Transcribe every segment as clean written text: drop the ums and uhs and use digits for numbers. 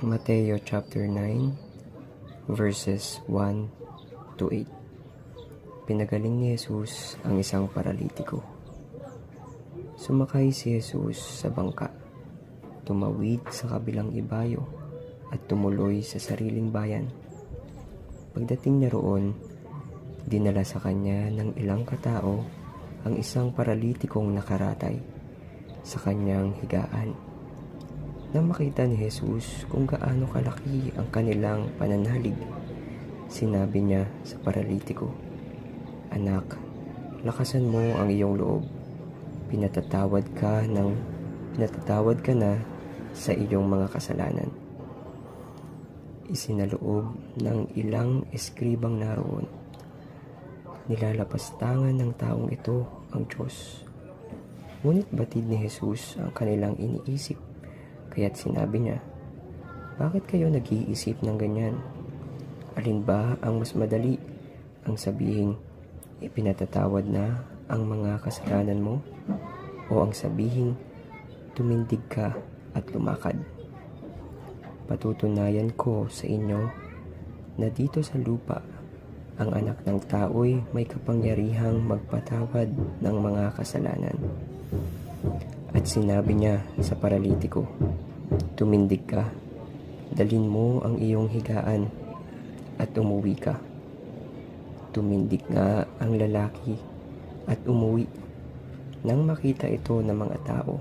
Mateo chapter 9 verses 1 to 8. Pinagaling ni Jesus ang isang paralitiko. Sumakay si Jesus sa bangka, tumawid sa kabilang ibayo at tumuloy sa sariling bayan. Pagdating niya roon, dinala sa kanya ng ilang katao ang isang paralitikong nakaratay sa kanyang higaan. Nang makita ni Jesus kung gaano kalaki ang kanilang pananalig, sinabi niya sa paralitiko, "Anak, lakasan mo ang iyong loob. Pinatatawad ka na sa iyong mga kasalanan." Isinaloob ng ilang eskribang naroon. Nilalapastangan ng taong ito ang Diyos. Ngunit batid ni Jesus ang kanilang iniisip. Kaya't sinabi niya, "Bakit kayo nag-iisip ng ganyan? Alin ba ang mas madali? Ang sabihing, ipinatatawad na ang mga kasalanan mo? O ang sabihing, tumindig ka at lumakad? Patutunayan ko sa inyo na dito sa lupa, ang anak ng tao'y may kapangyarihang magpatawad ng mga kasalanan." At sinabi niya sa paralitiko, "Tumindig ka, dalhin mo ang iyong higaan at umuwi ka." Tumindig nga ang lalaki at umuwi. Nang makita ito ng mga tao,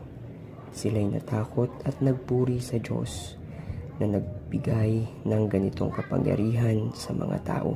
sila'y natakot at nagpuri sa Diyos na nagbigay ng ganitong kapangyarihan sa mga tao.